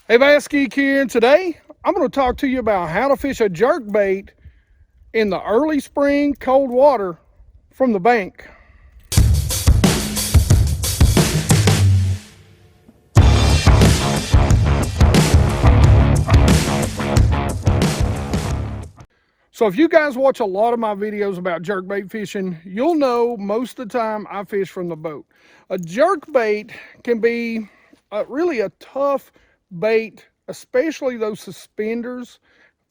Hey, BassGeek here, and today I'm going to talk to you about how to fish a jerkbait in the early spring cold water from the bank. So if you guys watch a lot of my videos about jerkbait fishing, you'll know most of the time I fish from the boat. A jerkbait can be really a tough bait, especially those suspenders,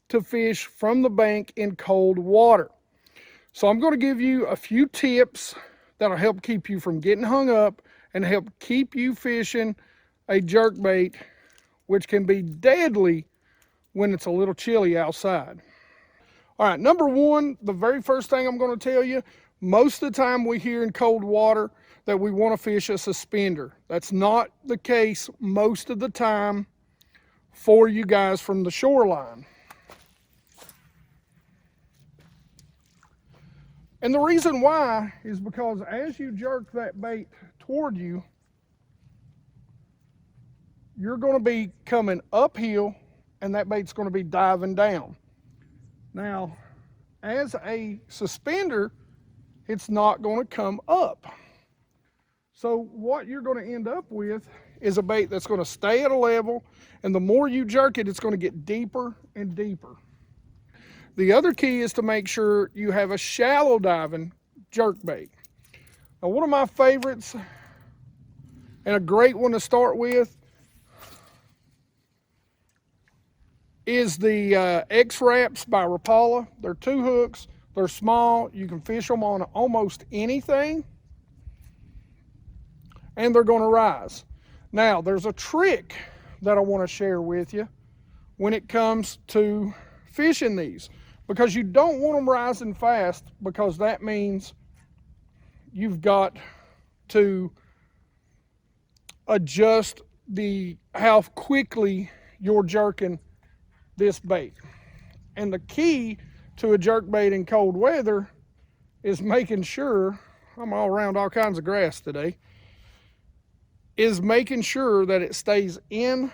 to fish from the bank in cold water. So I'm going to give you a few tips that'll help keep you from getting hung up and help keep you fishing a jerkbait, which can be deadly when it's a little chilly outside. All right, number one, the very first thing I'm going to tell you, most of the time we hear in cold water that we want to fish a suspender. That's not the case most of the time for you guys from the shoreline. And the reason why is because as you jerk that bait toward you, you're going to be coming uphill and that bait's going to be diving down. Now, as a suspender, it's not going to come up. So what you're going to end up with is a bait that's going to stay at a level, and the more you jerk it, it's going to get deeper and deeper. The other key is to make sure you have a shallow diving jerkbait. Now, one of my favorites and a great one to start with is the X-Wraps by Rapala. They're 2 hooks. They're small. You can fish them on almost anything, and they're going to rise. Now, there's a trick that I want to share with you when it comes to fishing these, because you don't want them rising fast, because that means you've got to adjust how quickly you're jerking this bait. And the key to a jerkbait in cold weather is making sure, I'm all around all kinds of grass today, is making sure that it stays in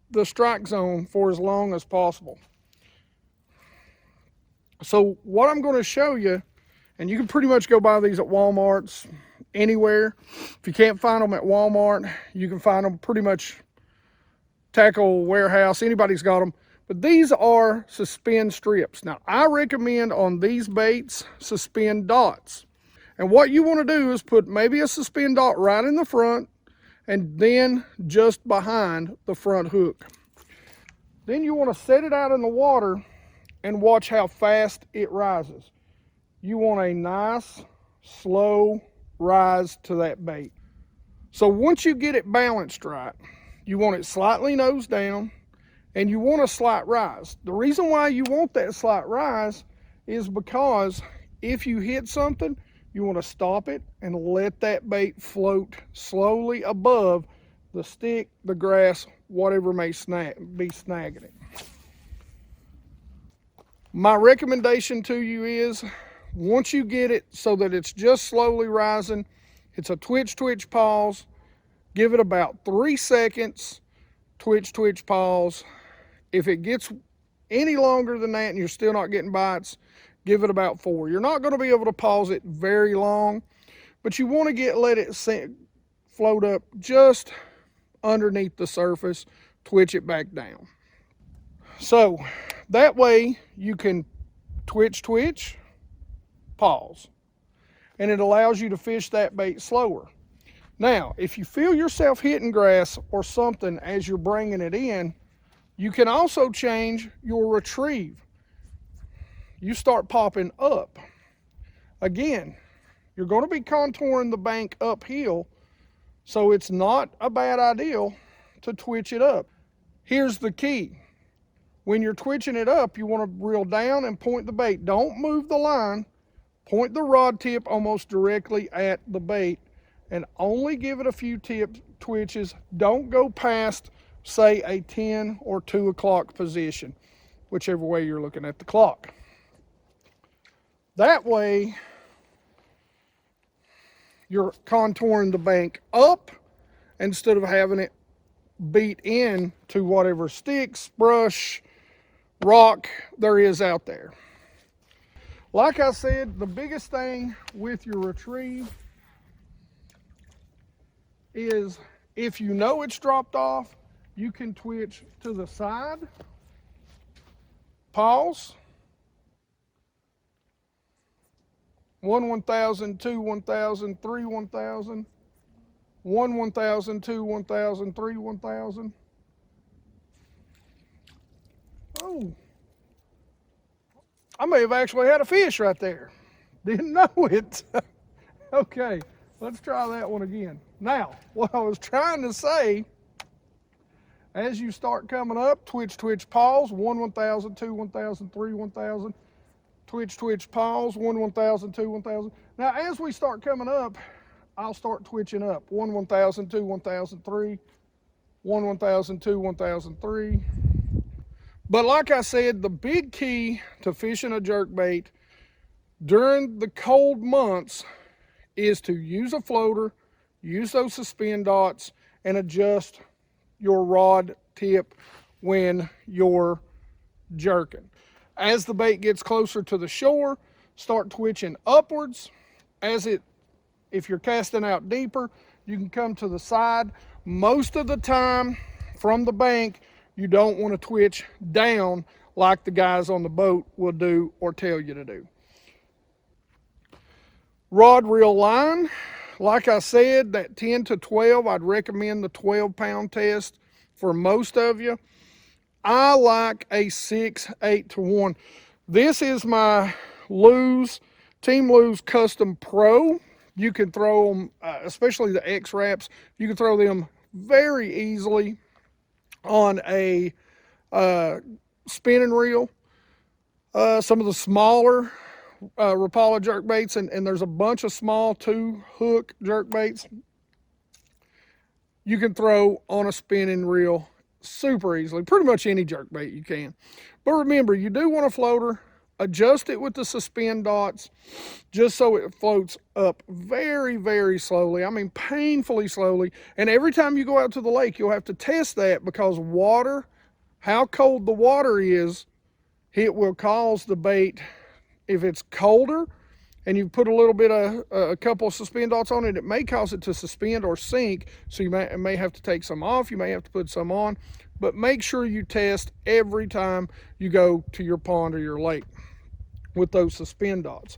the strike zone for as long as possible. So what I'm going to show you, and you can pretty much go buy these at Walmart's, anywhere. If you can't find them at Walmart, you can find them pretty much tackle warehouse, anybody's got them. But these are suspend strips. Now, I recommend on these baits suspend dots. And what you want to do is put maybe a suspend dot right in the front and then just behind the front hook. Then you want to set it out in the water and watch how fast it rises. You want a nice, slow rise to that bait. So once you get it balanced right, you want it slightly nose down, and you want a slight rise. The reason why you want that slight rise is because if you hit something, you want to stop it and let that bait float slowly above the stick, the grass, whatever may be snagging it. My recommendation to you is, once you get it so that it's just slowly rising, it's a twitch, twitch, pause. Give it about 3 seconds, twitch, twitch, pause. If it gets any longer than that and you're still not getting bites, give it about 4. You're not going to be able to pause it very long, but you want to let it float up just underneath the surface, twitch it back down. So that way you can twitch, twitch, pause, and it allows you to fish that bait slower. Now, if you feel yourself hitting grass or something as you're bringing it in, you can also change your retrieve. You start popping up. Again, you're going to be contouring the bank uphill, so it's not a bad idea to twitch it up. Here's the key. When you're twitching it up, you want to reel down and point the bait. Don't move the line. Point the rod tip almost directly at the bait, and only give it a few twitches. Don't go past, say, a 10 or 2 o'clock position, whichever way you're looking at the clock. That way, you're contouring the bank up instead of having it beat in to whatever sticks, brush, rock there is out there. Like I said, the biggest thing with your retrieve is if you know it's dropped off, you can twitch to the side, pause, 1 1000, 2 1000, 3 1000, 1 1000, 2 1000, 3 1000. Oh, I may have actually had a fish right there. Didn't know it. Okay, let's try that one again. Now, what I was trying to say, as you start coming up, twitch, twitch, pause, 1 1000, 2 1000, 3 1000, twitch, twitch, pause, 1 1000, 2 1000. Now, as we start coming up, I'll start twitching up, 1 1000, 2 1000, 3, 1 1000, 2 1000, 3. But like I said, the big key to fishing a jerkbait during the cold months is to use a floater, use those suspend dots, and adjust your rod tip when you're jerking. As the bait gets closer to the shore, start twitching upwards. If you're casting out deeper, you can come to the side. Most of the time from the bank, you don't want to twitch down like the guys on the boat will do or tell you to do. Rod reel line, like I said, that 10 to 12, I'd recommend the 12-pound test for most of you. I like a 6/8 to 1. This is my Team Lew's Custom Pro. You can throw them, especially the X-Wraps, you can throw them very easily on a spinning reel. Some of the smaller Rapala jerkbaits, and there's a bunch of small 2-hook jerkbaits you can throw on a spinning reel super easily. Pretty much any jerkbait you can. But remember, you do want a floater. Adjust it with the suspend dots just so it floats up very, very slowly. I mean, painfully slowly. And every time you go out to the lake, you'll have to test that, because water, how cold the water is, it will cause the bait, if it's colder and you put a little bit of a couple of suspend dots on it, it may cause it to suspend or sink. So you may have to take some off, you may have to put some on, but make sure you test every time you go to your pond or your lake with those suspend dots.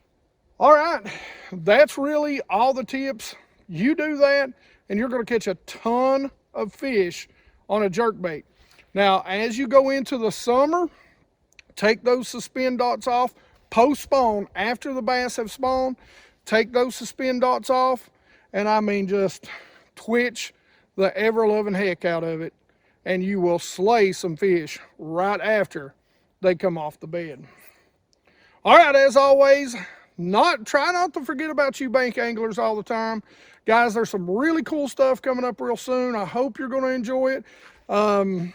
All right, that's really all the tips. You do that and you're going to catch a ton of fish on a jerkbait. Now, as you go into the summer, take those suspend dots off. Post-spawn, after the bass have spawned, take those suspend dots off, and I mean just twitch the ever-loving heck out of it, and you will slay some fish right after they come off the bed. All right, as always, try not to forget about you bank anglers all the time. Guys, there's some really cool stuff coming up real soon. I hope you're going to enjoy it. A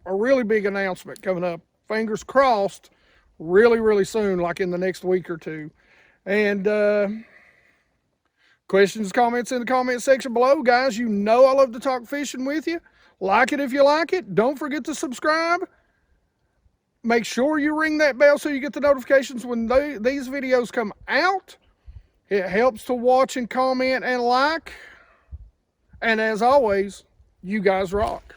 really big announcement coming up. Fingers crossed, really, really soon, like in the next week or two. And questions, comments in the comment section below. Guys, you know I love to talk fishing with you. Like it if you like it. Don't forget to subscribe. Make sure you ring that bell so you get the notifications when these videos come out. It helps to watch and comment and like. And as always, you guys rock.